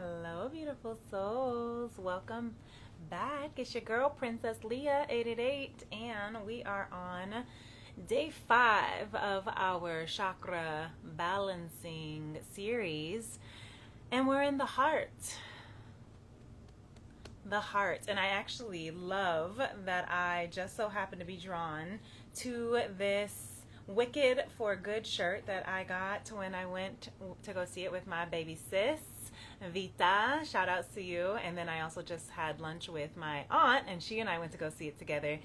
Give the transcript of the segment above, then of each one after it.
Hello, beautiful souls. Welcome back. It's your girl, Princess Leah 888, and we are on day 5 of our chakra balancing series, and we're in the heart. The heart. And I actually love that I just so happen to be drawn to this Wicked for Good shirt that I got when I went to go see it with my baby sis, Vita. Shout outs to you. And then I also just had lunch with my aunt, and she and I went to go see it together.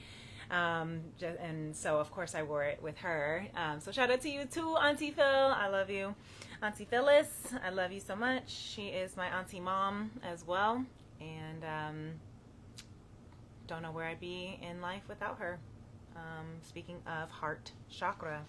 And so, of course, I wore it with her. So shout out to you too, Auntie Phil. I love you. Auntie Phyllis, I love you so much. She is my auntie mom as well. And don't know where I'd be in life without her. Speaking of heart chakra,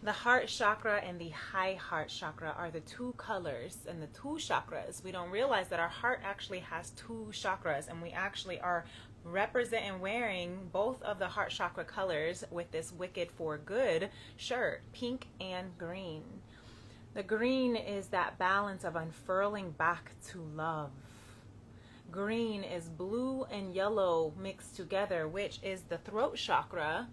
the heart chakra and the high heart chakra are the two colors and the two chakras. We don't realize that our heart actually has two chakras, and we actually are representing wearing both of the heart chakra colors with this Wicked for Good shirt, pink and green. The green is that balance of unfurling back to love. Green is blue and yellow mixed together, which is the throat chakra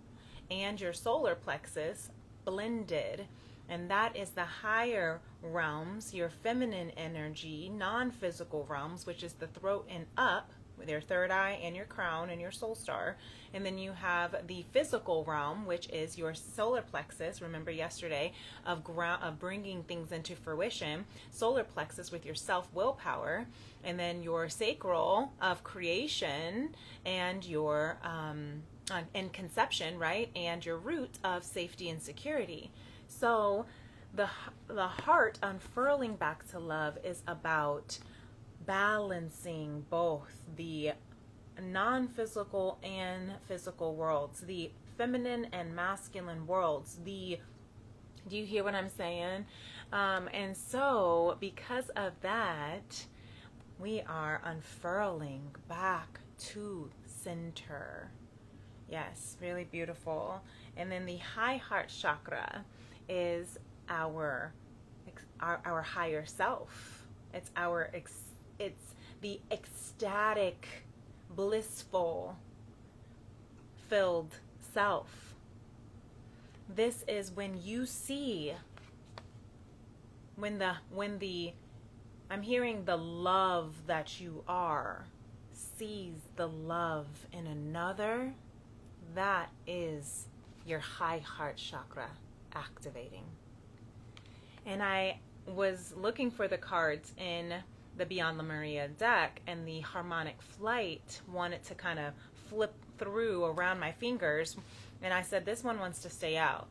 and your solar plexus blended. And that is the higher realms, your feminine energy, non-physical realms, which is the throat and up, with your third eye and your crown and your soul star. And then you have the physical realm, which is your solar plexus. Remember yesterday of bringing things into fruition. Solar plexus with your self-willpower, and then your sacral of creation and your and conception, right? And your root of safety and security. So the heart unfurling back to love is about balancing both the non-physical and physical worlds, the feminine and masculine worlds. Do you hear what I'm saying? And so because of that, we are unfurling back to center. Yes, really beautiful. And then the high heart chakra is our higher self. It's the ecstatic, blissful, filled self. This is when you see, I'm hearing the love that you are, sees the love in another. That is your high heart chakra activating. And I was looking for the cards in the Beyond La Maria deck, and the harmonic flight wanted to kind of flip through around my fingers, and I said this one wants to stay out.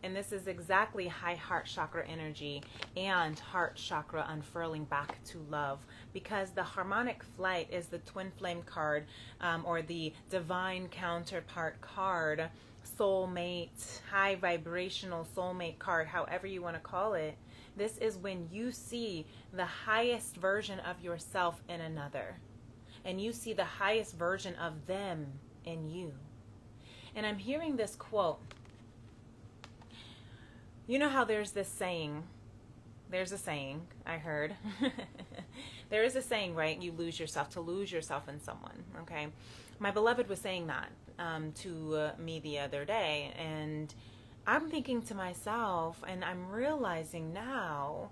And this is exactly high heart chakra energy and heart chakra unfurling back to love, because the harmonic flight is the twin flame card, or the divine counterpart card, soulmate, high vibrational soulmate card, however you want to call it. This is when you see the highest version of yourself in another, and you see the highest version of them in you. And I'm hearing this quote. You know how there's this saying, there's a saying I heard. There is a saying, right? You lose yourself, to lose yourself in someone, okay? My beloved was saying that to me the other day, and I'm thinking to myself, and I'm realizing now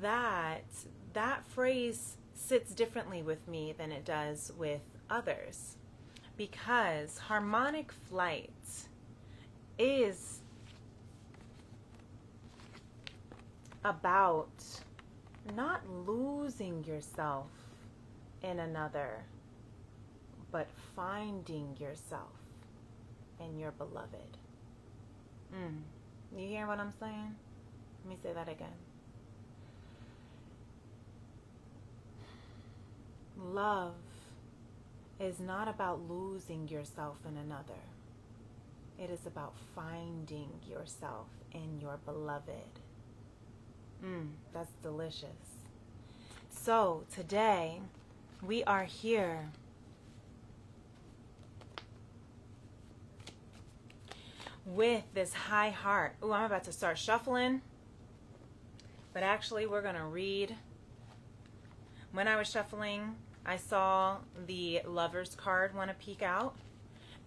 that that phrase sits differently with me than it does with others, because harmonic flight is about not losing yourself in another, but finding yourself in your beloved. You hear what I'm saying? Let me say that again. Love is not about losing yourself in another. It is about finding yourself in your beloved. That's delicious. So today we are here with this high heart. Ooh, I'm about to start shuffling, but actually we're going to read When I was shuffling, I saw the Lover's card want to peek out.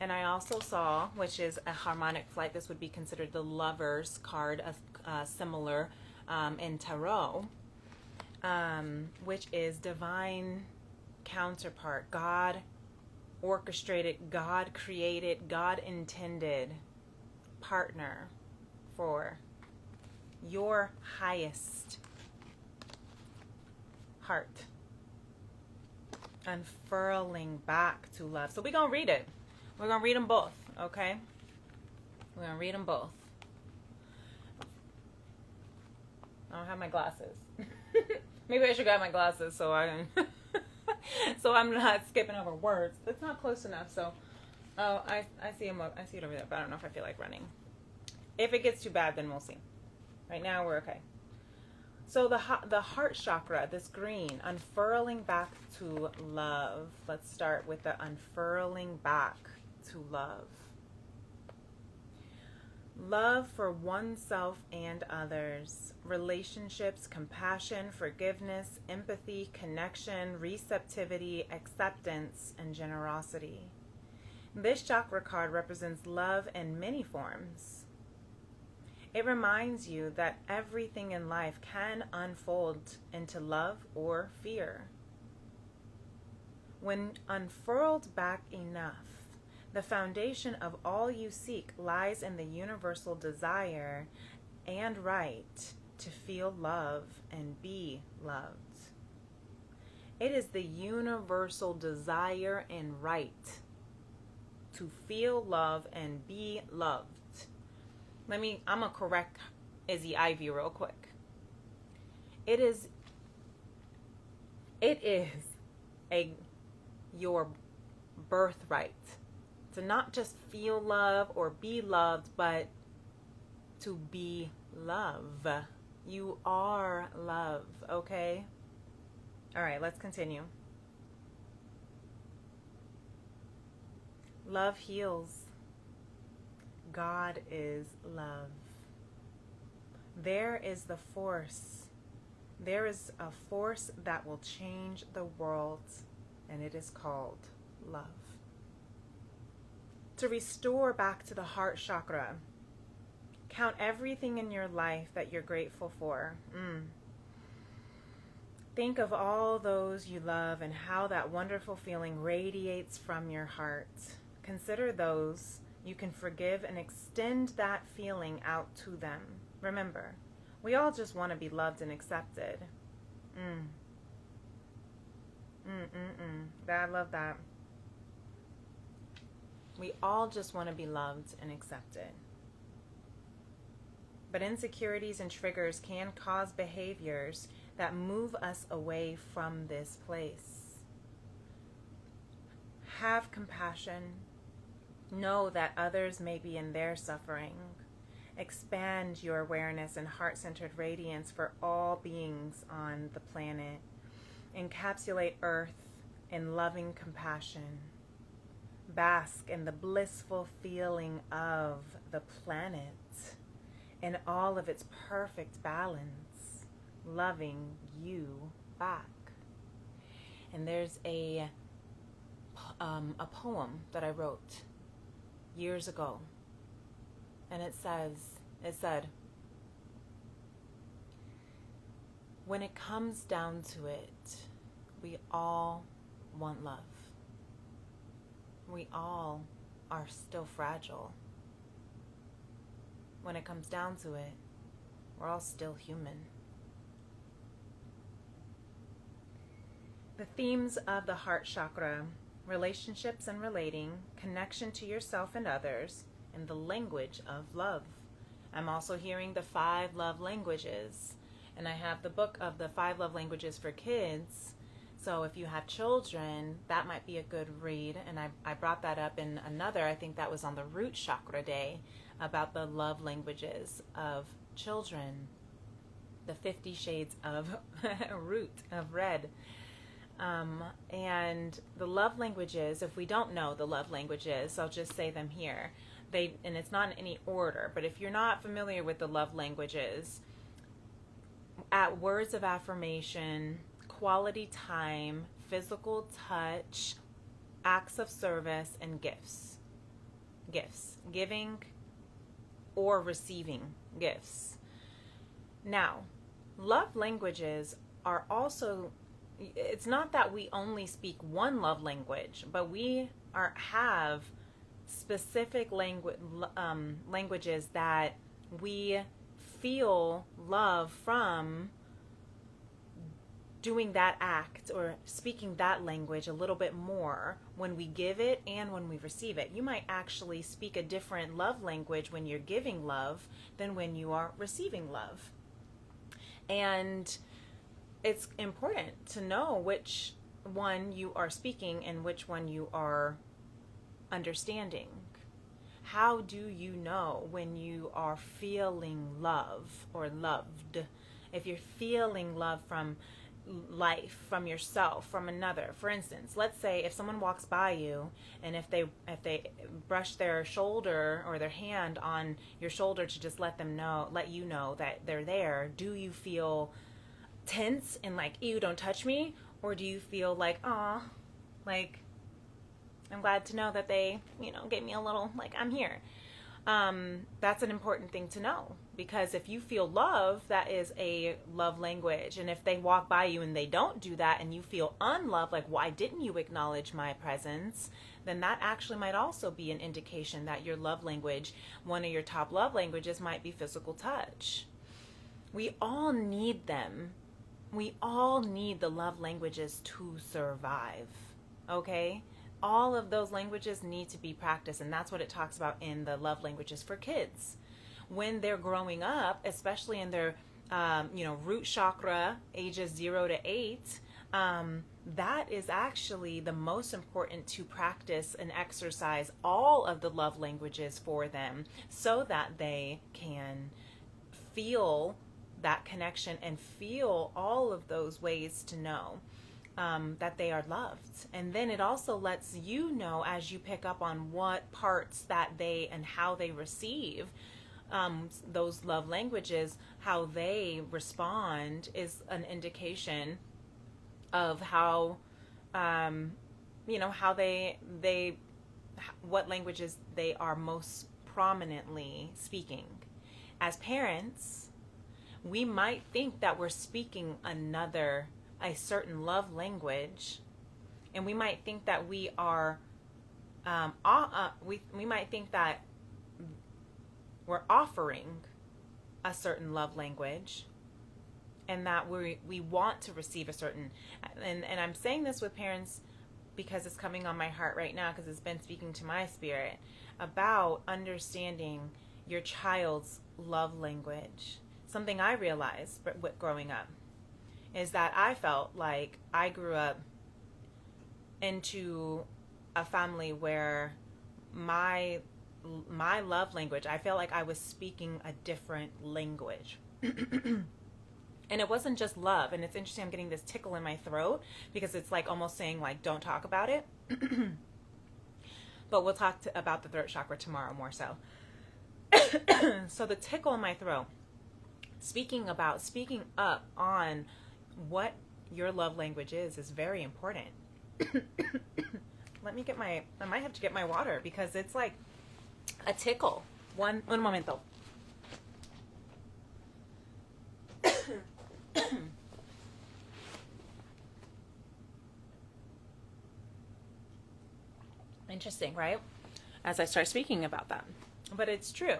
And I also saw, which is a harmonic flight, this would be considered the Lover's card, similar in Tarot, which is divine counterpart. God orchestrated, God created, God intended partner for your highest heart. Unfurling back to love. So we're going to read it. We're going to read them both, okay? We're going to read them both. I don't have my glasses. Maybe I should grab my glasses so I can so I'm not skipping over words. It's not close enough, so I see him. I see it over there, but I don't know if I feel like running. If it gets too bad, then we'll see. Right now, we're okay. So the heart chakra, this green, unfurling back to love. Let's start with the unfurling back to love. Love for oneself and others, relationships, compassion, forgiveness, empathy, connection, receptivity, acceptance, and generosity. This chakra card represents love in many forms. It reminds you that everything in life can unfold into love or fear. When unfurled back enough, the foundation of all you seek lies in the universal desire and right to feel love and be loved. It is the universal desire and right to feel love and be loved. I'm going to correct Izzy Ivy real quick. It is your birthright to not just feel love or be loved, but to be love. You are love, okay? All right, let's continue. Love heals. God is love. There is the force. There is a force that will change the world, and it is called love. To restore back to the heart chakra, count everything in your life that you're grateful for. Think of all those you love and how that wonderful feeling radiates from your heart. Consider those you can forgive and extend that feeling out to them. Remember, we all just want to be loved and accepted. I love that. We all just want to be loved and accepted. But insecurities and triggers can cause behaviors that move us away from this place. Have compassion. Know that others may be in their suffering. Expand your awareness and heart-centered radiance for all beings on the planet. Encapsulate Earth in loving compassion. Bask in the blissful feeling of the planet in all of its perfect balance, loving you back. And there's a poem that I wrote years ago, and it said, when it comes down to it, we all want love. We all are still fragile. When it comes down to it, we're all still human. The themes of the heart chakra: relationships and relating, connection to yourself and others, and the language of love. I'm also hearing the 5 love languages, and I have the book of the 5 love languages for kids. So if you have children, that might be a good read. And I brought that up in another, I think that was on the root chakra day, about the love languages of children, the 50 shades of root, of red. And the love languages, if we don't know the love languages, I'll just say them here. And it's not in any order, but if you're not familiar with the love languages, at words of affirmation, quality time, physical touch, acts of service, and gifts. Gifts. Giving or receiving gifts. Now, love languages are also, it's not that we only speak one love language, but we have specific languages that we feel love from doing that act or speaking that language a little bit more when we give it and when we receive it. You might actually speak a different love language when you're giving love than when you are receiving love. And it's important to know which one you are speaking and which one you are understanding. How do you know when you are feeling love or loved? If you're feeling love from life, from yourself, from another. For instance, let's say if someone walks by you and if they brush their shoulder or their hand on your shoulder to just let you know that they're there, do you feel tense and like, ew, don't touch me? Or do you feel like, aw, like, I'm glad to know that they, gave me a little, like, I'm here. That's an important thing to know, because if you feel love, that is a love language. And if they walk by you and they don't do that and you feel unloved, like, why didn't you acknowledge my presence? Then that actually might also be an indication that your love language, one of your top love languages, might be physical touch. We all need them. We all need the love languages to survive. Okay? All of those languages need to be practiced, and that's what it talks about in the love languages for kids. When they're growing up, especially in their root chakra, ages 0 to 8, that is actually the most important to practice and exercise all of the love languages for them so that they can feel that connection and feel all of those ways to know that they are loved. And then it also lets you know, as you pick up on what parts that they and how they receive those love languages, how they respond is an indication of how how they what languages they are most prominently speaking. As parents, we might think that we're speaking a certain love language, and we might think that we are we might think that we're offering a certain love language, and that we want to receive a certain, and I'm saying this with parents because it's coming on my heart right now, because it's been speaking to my spirit about understanding your child's love language. Something I realized growing up is that I felt like I grew up into a family where my love language, I felt like I was speaking a different language. And it wasn't just love. And it's interesting, I'm getting this tickle in my throat because it's like almost saying, like, don't talk about it. But we'll talk about the throat chakra tomorrow more so. So the tickle in my throat, speaking up on what your love language is very important. I might have to get my water because it's like a tickle. One momento. Interesting, right? As I start speaking about that. But it's true.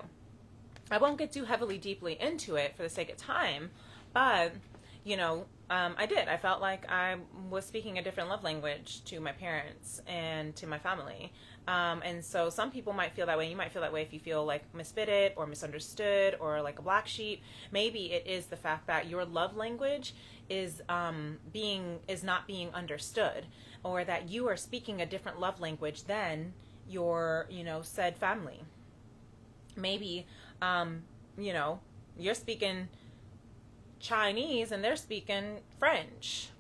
I won't get too deeply into it for the sake of time, but I did. I felt like I was speaking a different love language to my parents and to my family. And so some people might feel that way. You might feel that way if you feel like misfitted or misunderstood or like a black sheep. Maybe it is the fact that your love language is not being understood, or that you are speaking a different love language than your, said family. Maybe, you're speaking Chinese and they're speaking French.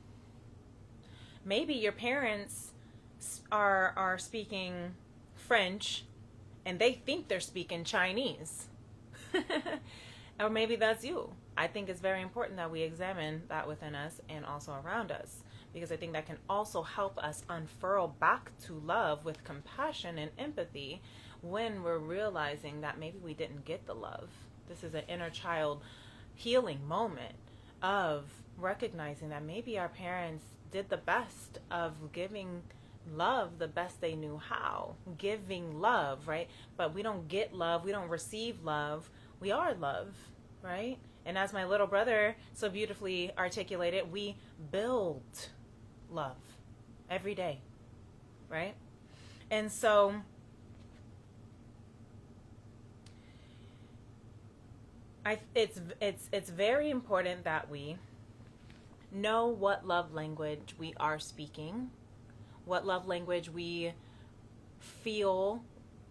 Maybe your parents are speaking French and they think they're speaking Chinese. Or maybe that's you. I think it's very important that we examine that within us and also around us, because I think that can also help us unfurl back to love with compassion and empathy when we're realizing that maybe we didn't get the love. This is an inner child healing moment of recognizing that maybe our parents did the best of giving love the best they knew how, giving love, right? But we don't get love, we don't receive love, we are love, right? And as my little brother so beautifully articulated, we build love every day, right? And so it's very important that we know what love language we are speaking, what love language we feel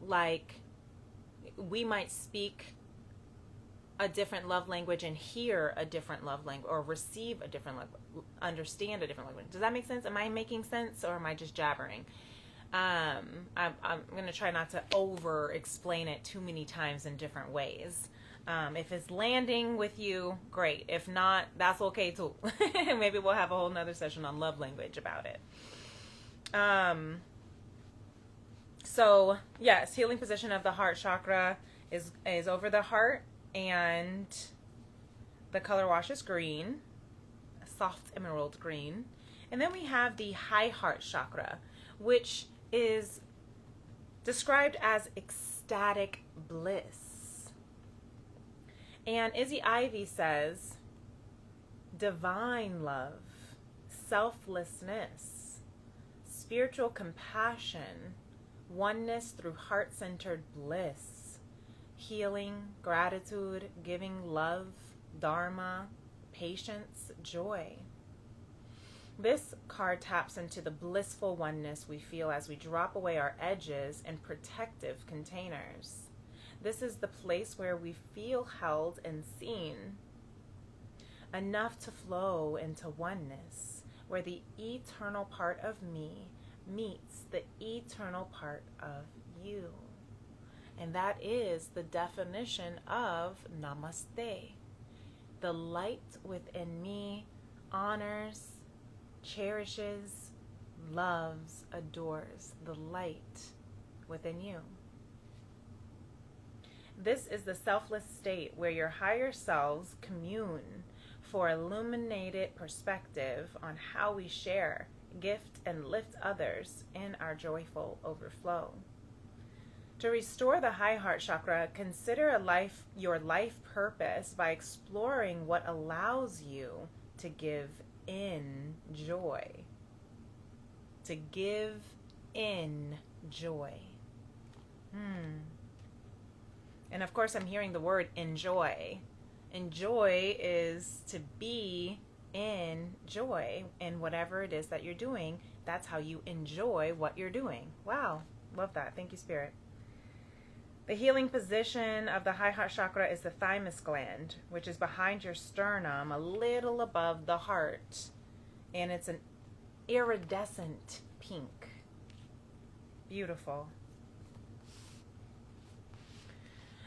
like we might speak a different love language and hear a different love language, or receive a different language, understand a different language. Does that make sense? Am I making sense, or am I just jabbering? I'm going to try not to over explain it too many times in different ways. If it's landing with you, great. If not, that's okay too. Maybe we'll have a whole nother session on love language about it. So yes, healing position of the heart chakra is over the heart, and the color wash is green, a soft emerald green. And then we have the high heart chakra, which is described as ecstatic bliss. And Izzy Ivy says, divine love, selflessness, spiritual compassion, oneness through heart-centered bliss, healing, gratitude, giving love, dharma, patience, joy. This card taps into the blissful oneness we feel as we drop away our edges and protective containers. This is the place where we feel held and seen, enough to flow into oneness, where the eternal part of me meets the eternal part of you. And that is the definition of Namaste. The light within me honors, cherishes, loves, adores the light within you. This is the selfless state where your higher selves commune for illuminated perspective on how we share, gift, and lift others in our joyful overflow. To restore the high heart chakra, consider your life purpose by exploring what allows you to give in joy. To give in joy. And of course, I'm hearing the word enjoy. Enjoy is to be in joy in whatever it is that you're doing. That's how you enjoy what you're doing. Wow, love that. Thank you, Spirit. The healing position of the high heart chakra is the thymus gland, which is behind your sternum, a little above the heart. And it's an iridescent pink. Beautiful.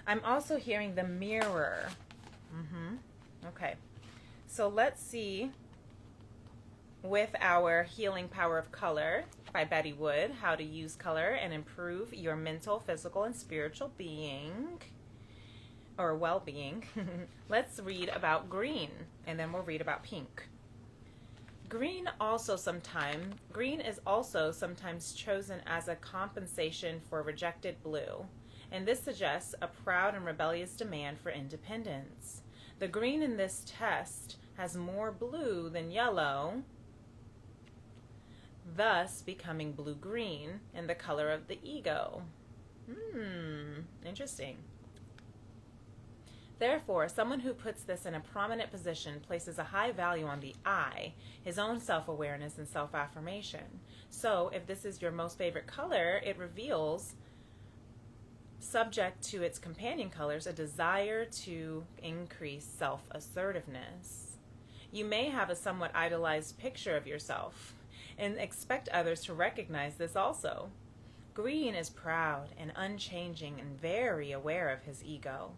I'm also hearing the mirror. Okay. So let's see, with our Healing Power of Color by Betty Wood, how to use color and improve your mental, physical, and spiritual being, or well-being. Let's read about green, and then we'll read about pink. Green is also sometimes chosen as a compensation for rejected blue, and this suggests a proud and rebellious demand for independence. The green in this test has more blue than yellow, thus becoming blue-green and the color of the ego. Interesting. Therefore, someone who puts this in a prominent position places a high value on the I, his own self-awareness and self-affirmation. So, if this is your most favorite color, it reveals, subject to its companion colors, a desire to increase self-assertiveness. You may have a somewhat idolized picture of yourself and expect others to recognize this also. Green is proud and unchanging and very aware of his ego.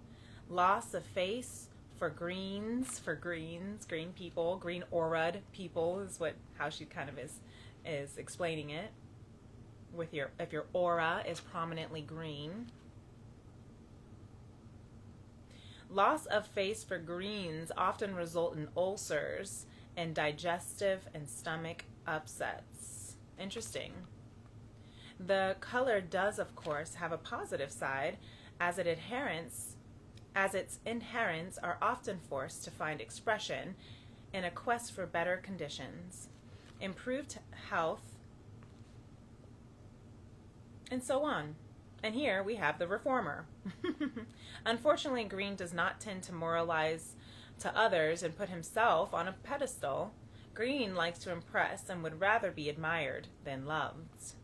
Loss of face for greens, green people, green auraed people is how she kind of is explaining it. With if your aura is prominently green. Loss of face for greens often result in ulcers and digestive and stomach upsets. Interesting. The color does, of course, have a positive side, as its inherents are often forced to find expression in a quest for better conditions, improved health, and so on. And here we have the reformer. Unfortunately, green does not tend to moralize to others and put himself on a pedestal. Green likes to impress and would rather be admired than loved.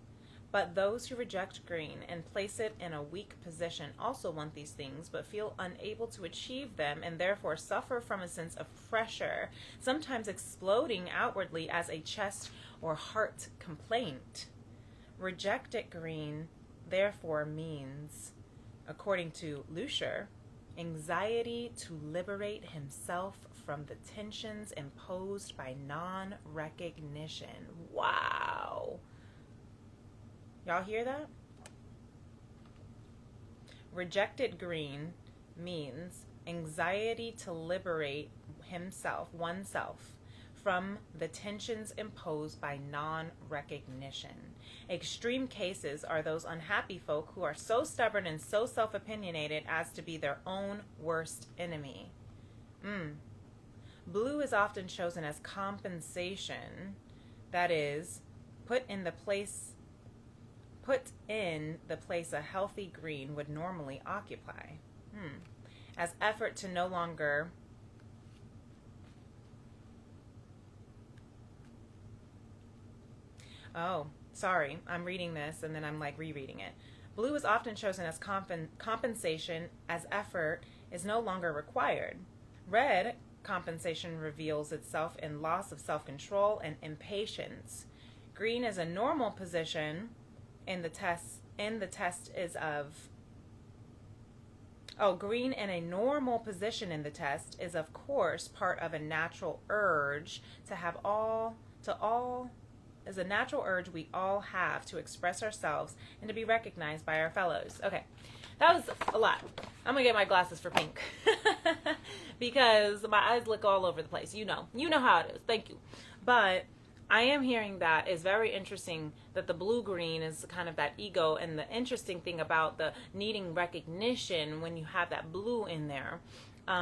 But those who reject green and place it in a weak position also want these things, but feel unable to achieve them and therefore suffer from a sense of pressure, sometimes exploding outwardly as a chest or heart complaint. Rejected green therefore means, according to Lucier, anxiety to liberate himself from the tensions imposed by non-recognition. Wow. Y'all hear that? Rejected green means anxiety to liberate oneself, from the tensions imposed by non-recognition. Extreme cases are those unhappy folk who are so stubborn and so self-opinionated as to be their own worst enemy. Blue is often chosen as compensation, that is, put in the place a healthy green would normally occupy, as effort to no longer sorry, I'm reading this and then I'm like rereading it. Blue is often chosen as compensation as effort is no longer required. Red compensation reveals itself in loss of self-control and impatience. Green is a normal position green in a normal position in the test is of course part of a natural urge is a natural urge we all have to express ourselves and to be recognized by our fellows. Okay, that was a lot. I'm gonna get my glasses for pink because my eyes look all over the place. You know how it is. Thank you. But I am hearing that is very interesting that the blue-green is kind of that ego, and the interesting thing about the needing recognition when you have that blue in there,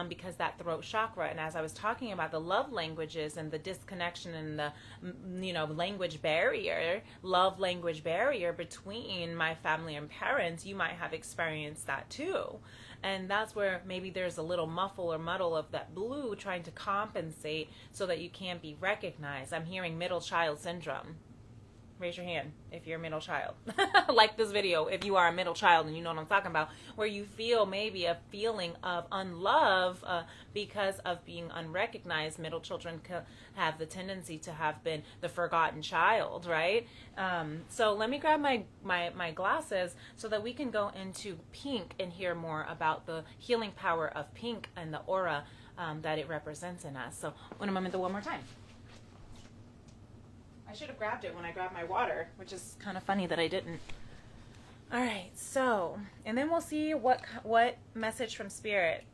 because that throat chakra, and as I was talking about the love languages and the disconnection and the love language barrier between my family and parents, you might have experienced that too. And that's where maybe there's a little muffle or muddle of that blue trying to compensate so that you can't be recognized. I'm hearing middle child syndrome. Raise your hand if you're a middle child. Like this video if you are a middle child and you know what I'm talking about, where you feel maybe a feeling of unlove because of being unrecognized. Middle children have the tendency to have been the forgotten child, right? So let me grab my glasses so that we can go into pink and hear more about the healing power of pink and the aura that it represents in us. So one moment, one more time. I should have grabbed it when I grabbed my water, which is kind of funny that I didn't. All right, so, and then we'll see what message from Spirit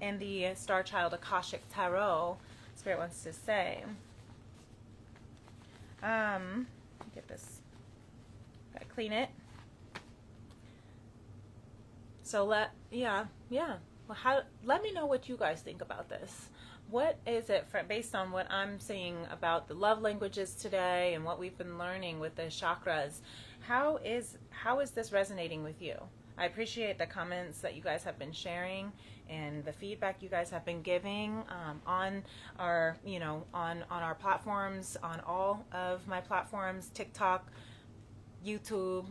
in the Star Child Akashic Tarot Spirit wants to say. Get this. Gotta clean it. So let me know what you guys think about this. What is it, based on what I'm seeing about the love languages today and what we've been learning with the chakras, how is this resonating with you? I appreciate the comments that you guys have been sharing and the feedback you guys have been giving on our platforms, on all of my platforms, TikTok, YouTube,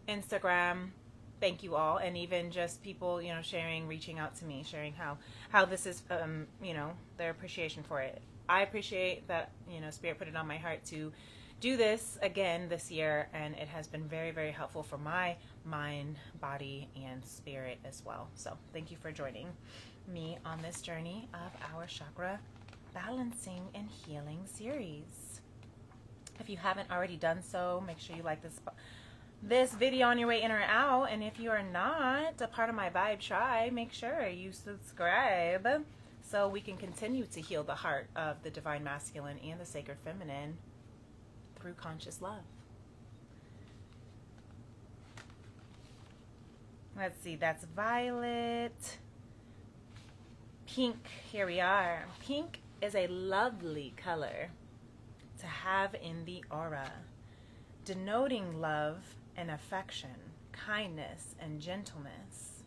Instagram. Thank you all, and even just people, sharing, reaching out to me, sharing how this is, their appreciation for it. I appreciate that, Spirit put it on my heart to do this again this year, and it has been very, very helpful for my mind, body, and spirit as well. So thank you for joining me on this journey of our chakra balancing and healing series. If you haven't already done so, make sure you like this video on your way in or out. And if you are not a part of my Vibe Tribe, make sure you subscribe so we can continue to heal the heart of the Divine Masculine and the Sacred Feminine through conscious love. Let's see, that's violet. Pink, here we are. Pink is a lovely color to have in the aura, denoting love and affection, kindness and gentleness.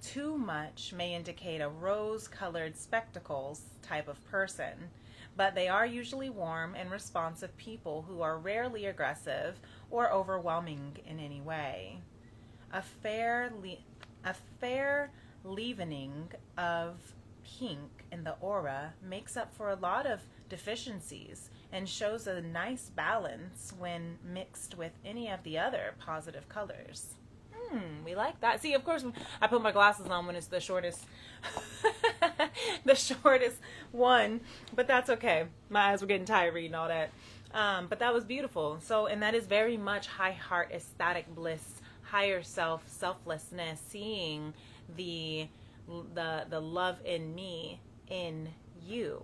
Too much may indicate a rose-colored spectacles type of person, but they are usually warm and responsive people who are rarely aggressive or overwhelming in any way. A fair leavening of pink in the aura makes up for a lot of deficiencies and shows a nice balance when mixed with any of the other positive colors. We like that. See, of course, I put my glasses on when it's the shortest, the shortest one, but that's okay. My eyes were getting tired reading all that. But that was beautiful. So, and that is very much high heart, ecstatic bliss, higher self, selflessness, seeing the love in me, in you.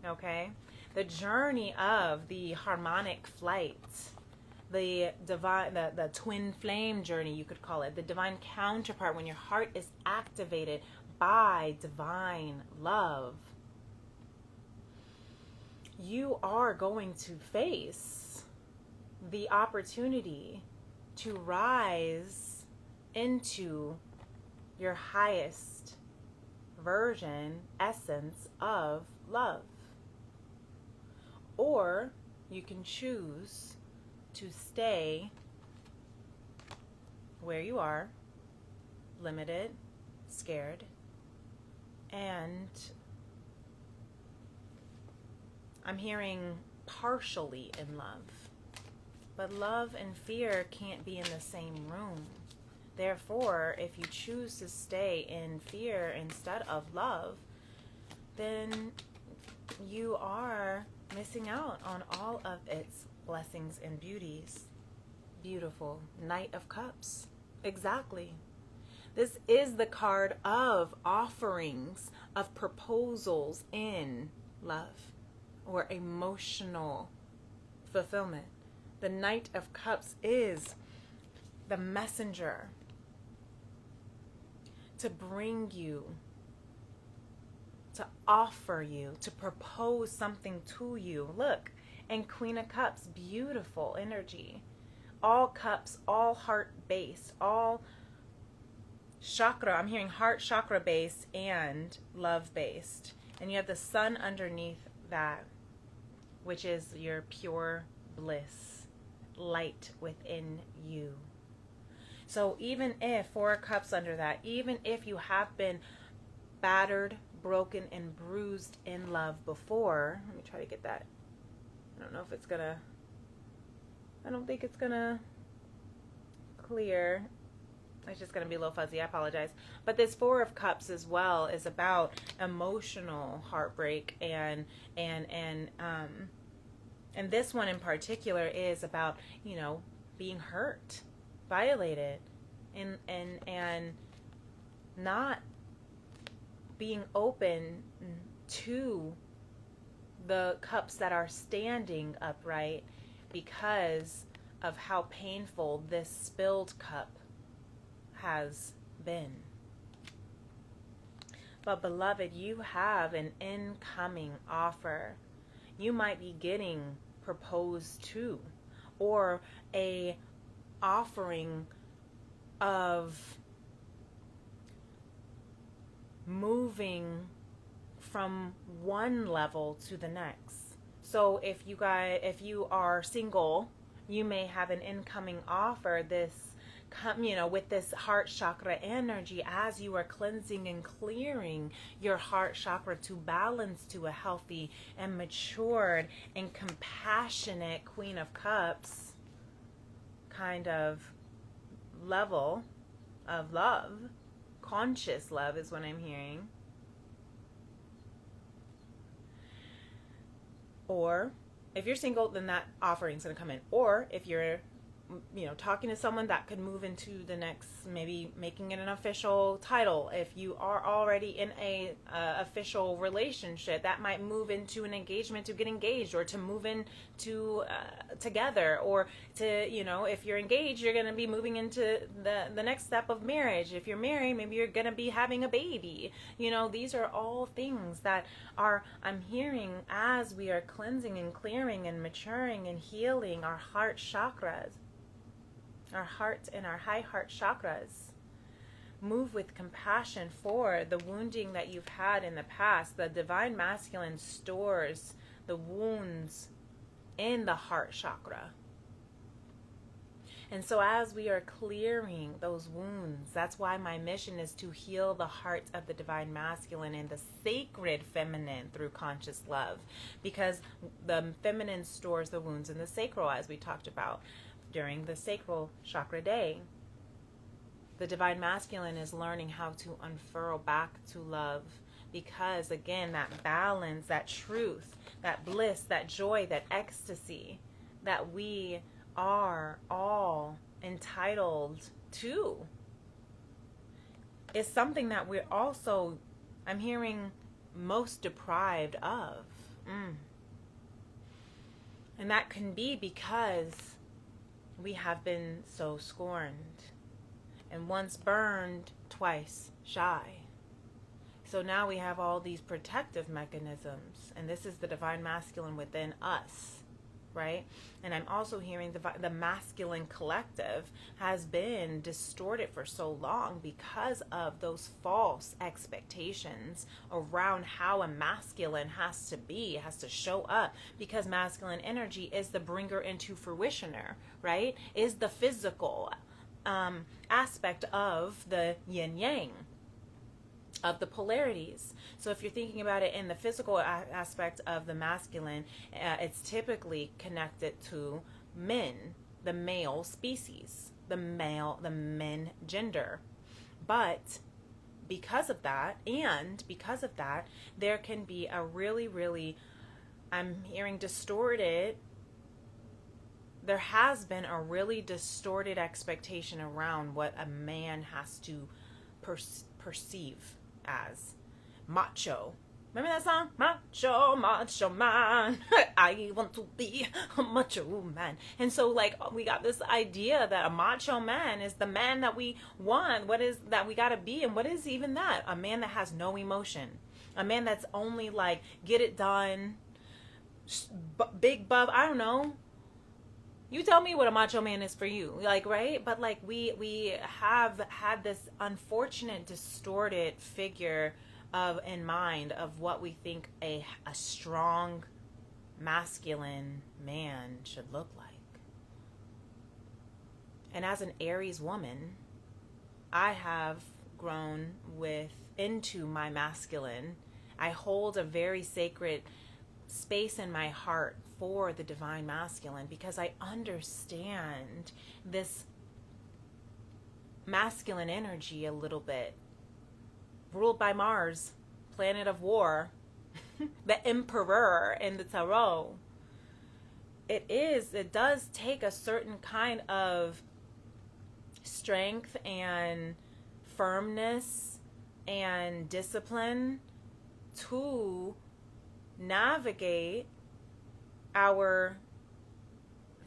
Okay? The journey of the harmonic flight, the divine, the twin flame journey, you could call it, the divine counterpart, when your heart is activated by divine love, you are going to face the opportunity to rise into your highest version, essence of love. Or you can choose to stay where you are, limited, scared, and I'm hearing partially in love. But love and fear can't be in the same room. Therefore, if you choose to stay in fear instead of love, then you are missing out on all of its blessings and beauties. Beautiful. Knight of Cups. Exactly. This is the card of offerings, of proposals in love or emotional fulfillment. The Knight of Cups is the messenger to bring you, to offer you, to propose something to you. Look, and Queen of Cups, beautiful energy. All cups, all heart based, all chakra. I'm hearing heart chakra based and love based. And you have the sun underneath that, which is your pure bliss, light within you. So even if, Four of Cups under that, even if you have been battered, broken, and bruised in love before, let me try to get that. I don't know if it's gonna, I don't think it's gonna clear. It's just gonna be a little fuzzy, I apologize. But this Four of Cups as well is about emotional heartbreak, and this one in particular is about, you know, being hurt, violated, and not being open to the cups that are standing upright because of how painful this spilled cup has been. But beloved, you have an incoming offer. You might be getting proposed to, or a offering of moving from one level to the next. So if you are single, you may have an incoming offer. This with this heart chakra energy, as you are cleansing and clearing your heart chakra to balance to a healthy and matured and compassionate Queen of Cups kind of level of love, conscious love is what I'm hearing. Or if you're single, then that offering's going to come in. Or if you're talking to someone, that could move into the next, maybe making it an official title. If you are already in a official relationship, that might move into an engagement, to get engaged, or to move in to together, or to, if you're engaged, you're going to be moving into the next step of marriage. If you're married, maybe you're going to be having a baby. These are all things that I'm hearing as we are cleansing and clearing and maturing and healing our heart chakras. Our heart and our high heart chakras. Move with compassion for the wounding that you've had in the past. The divine masculine stores the wounds in the heart chakra. And so as we are clearing those wounds, that's why my mission is to heal the heart of the divine masculine and the sacred feminine through conscious love. Because the feminine stores the wounds in the sacral, as we talked about during the sacral chakra day. The divine masculine is learning how to unfurl back to love, because again, that balance, that truth, that bliss, that joy, that ecstasy that we are all entitled to is something that we're also, I'm hearing, most deprived of. And that can be because we have been so scorned, and once burned, twice shy. So now we have all these protective mechanisms, and this is the divine masculine within us, right? And I'm also hearing the masculine collective has been distorted for so long because of those false expectations around how a masculine has to be, has to show up, because masculine energy is the bringer into fruitioner, right? Is the physical aspect of the yin yang, of the polarities. So if you're thinking about it in the physical aspect of the masculine, it's typically connected to men, the male species, the men gender. But because of that, there can be a really, I'm hearing distorted, there has been a really distorted expectation around what a man has to perceive as macho. Remember that song? Macho, macho man. I want to be a macho man. And so we got this idea that a macho man is the man that we want. What is that we got to be? And what is even that? A man that has no emotion. A man that's only get it done. Big bub. I don't know. You tell me what a macho man is for you, right? But we have had this unfortunate, distorted figure in mind of what we think a strong, masculine man should look like. And as an Aries woman, I have grown into my masculine. I hold a very sacred space in my heart for the divine masculine, because I understand this masculine energy a little bit, ruled by Mars, planet of war, the emperor in the tarot. It does take a certain kind of strength and firmness and discipline to navigate our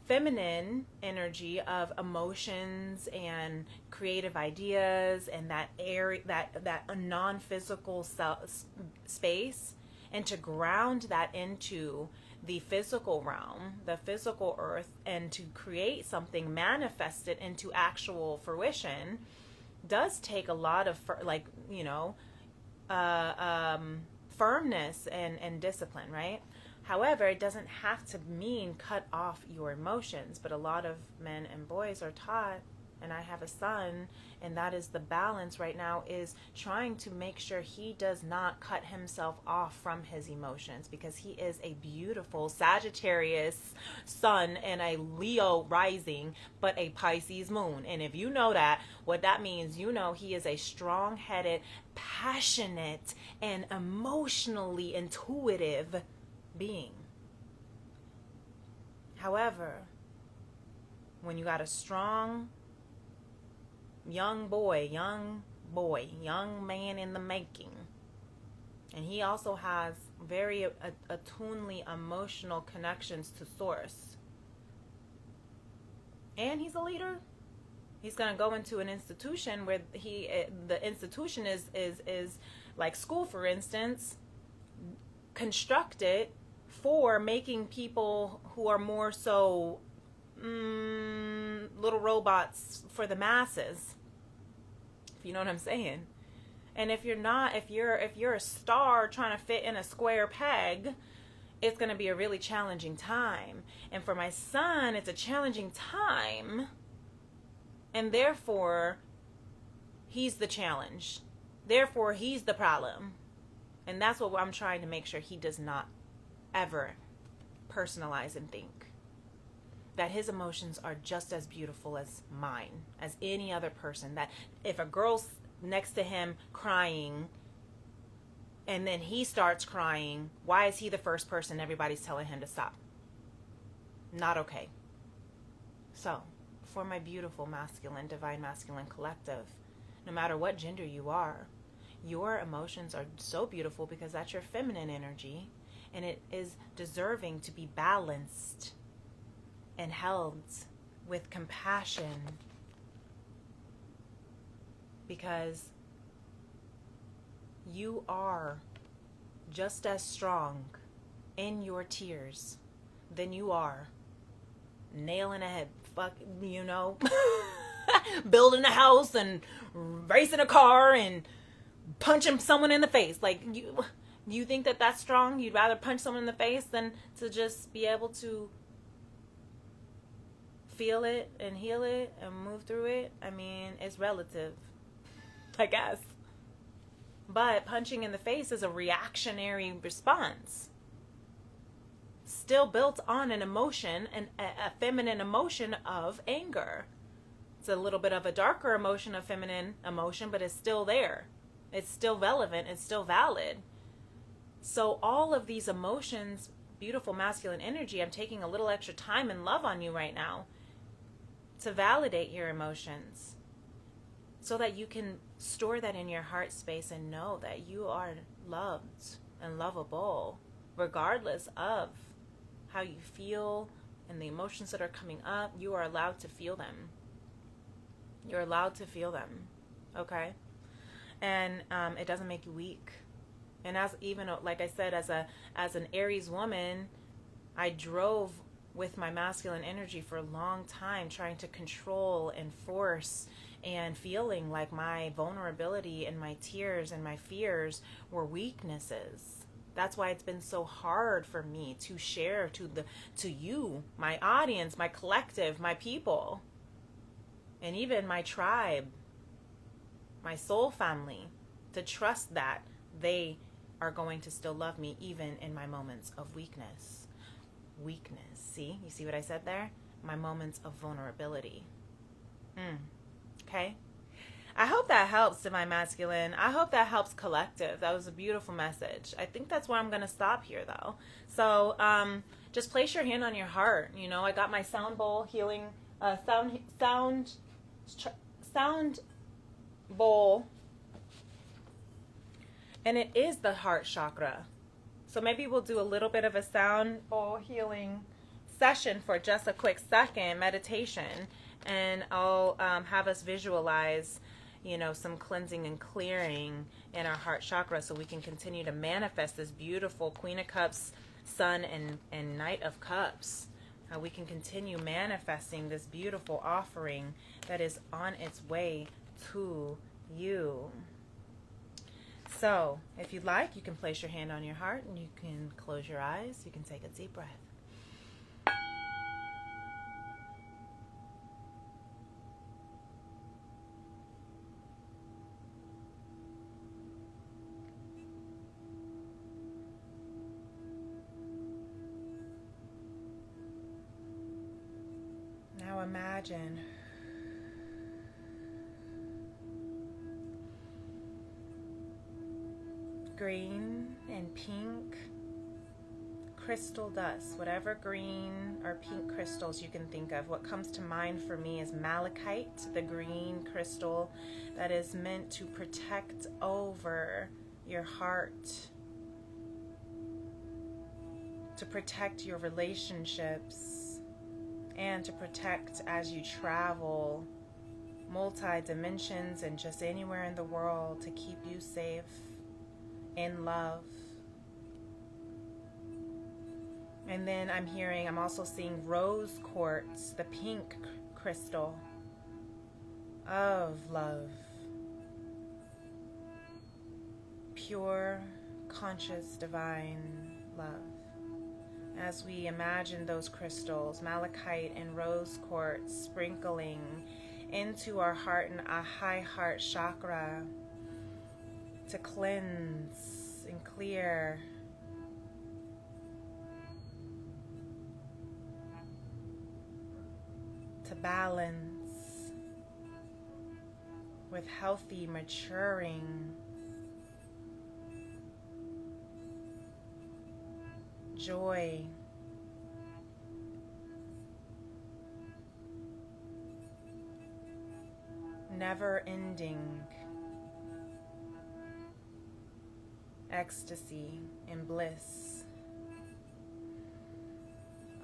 feminine energy of emotions and creative ideas and that area, that non-physical space, and to ground that into the physical realm, the physical earth, and to create something manifested into actual fruition, does take a lot of firmness and discipline, right? However, it doesn't have to mean cut off your emotions, but a lot of men and boys are taught and I have a son, and that is the balance right now, is trying to make sure he does not cut himself off from his emotions, because he is a beautiful Sagittarius sun and a Leo rising, but a Pisces moon. And if you know that, what that means, you know he is a strong-headed, passionate, and emotionally intuitive being. However, when you got a strong young man in the making, and he also has very attunely emotional connections to source, and he's a leader, he's going to go into an institution where the institution is like school, for instance, constructed for making people who are more so little robots for the masses, if you know what I'm saying. And if you're a star trying to fit in a square peg, it's going to be a really challenging time. And for my son, it's a challenging time, and therefore he's the challenge, therefore he's the problem. And that's what I'm trying to make sure he does not ever personalize and think that his emotions are just as beautiful as mine, as any other person. That if a girl's next to him crying and then he starts crying, why is he the first person everybody's telling him to stop? Not okay. So, for my beautiful masculine, divine masculine collective, no matter what gender you are, your emotions are so beautiful because that's your feminine energy, and it is deserving to be balanced and held with compassion, because you are just as strong in your tears than you are nailing a head, building a house and racing a car and punching someone in the face. Like, you think that that's strong? You'd rather punch someone in the face than to just be able to feel it and heal it and move through it? I mean, it's relative, I guess. But punching in the face is a reactionary response, still built on an emotion, a feminine emotion of anger. It's a little bit of a darker emotion, a feminine emotion, but it's still there. It's still relevant. It's still valid. So all of these emotions, beautiful masculine energy, I'm taking a little extra time and love on you right now to validate your emotions, so that you can store that in your heart space and know that you are loved and lovable, regardless of how you feel and the emotions that are coming up. You are allowed to feel them. You're allowed to feel them, okay? And it doesn't make you weak. And like I said, as an Aries woman, I drove with my masculine energy for a long time, trying to control and force, and feeling like my vulnerability and my tears and my fears were weaknesses. That's why it's been so hard for me to share to you, my audience, my collective, my people, and even my tribe, my soul family, to trust that they are going to still love me even in my moments of weakness. See? You see what I said there? My moments of vulnerability. Okay? I hope that helps, Divine Masculine. I hope that helps collective. That was a beautiful message. I think that's where I'm going to stop here, though. So just place your hand on your heart. You know, I got my sound bowl healing, sound bowl. And it is the heart chakra. So maybe we'll do a little bit of a sound bowl healing session for just a quick second, meditation, and I'll have us visualize, some cleansing and clearing in our heart chakra, so we can continue to manifest this beautiful Queen of Cups, Sun, and Knight of Cups. How we can continue manifesting this beautiful offering that is on its way to you. So, if you'd like, you can place your hand on your heart and you can close your eyes. You can take a deep breath. Now imagine green and pink crystal dust, whatever green or pink crystals you can think of. What comes to mind for me is malachite, the green crystal that is meant to protect over your heart, to protect your relationships, and to protect as you travel multi-dimensions and just anywhere in the world, to keep you safe in love. And then I'm also seeing rose quartz, the pink crystal of love. Pure, conscious, divine love. As we imagine those crystals, malachite and rose quartz, sprinkling into our heart and our high heart chakra to cleanse and clear, to balance with healthy, maturing joy, never-ending ecstasy and bliss,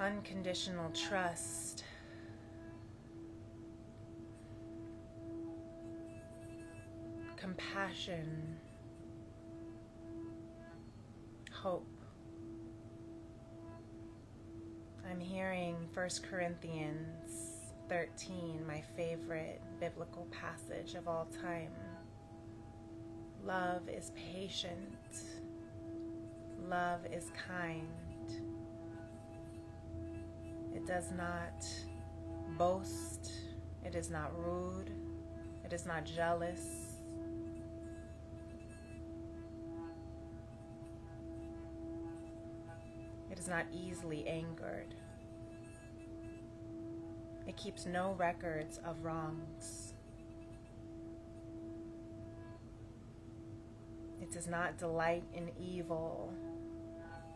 unconditional trust, compassion, hope. I'm hearing 1 Corinthians 13, my favorite biblical passage of all time. Love is patient. Love is kind. It does not boast. It is not rude. It is not jealous. It is not easily angered. It keeps no records of wrongs. It does not delight in evil,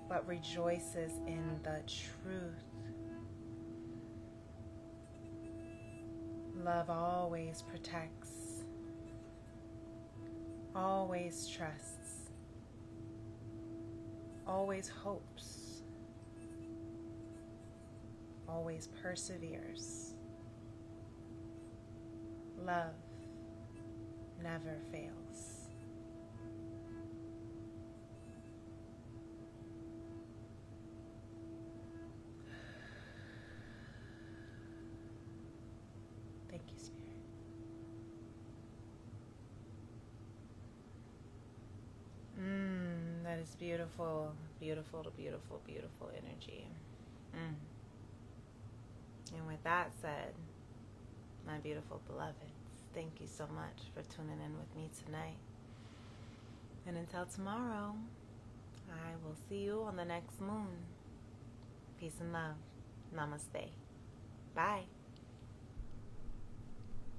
but rejoices in the truth. Love always protects, always trusts, always hopes, always perseveres. Love never fails. Thank you, Spirit. That is beautiful, beautiful, beautiful, beautiful energy. And with that said, my beautiful beloveds, thank you so much for tuning in with me tonight. And until tomorrow, I will see you on the next moon. Peace and love. Namaste. Bye.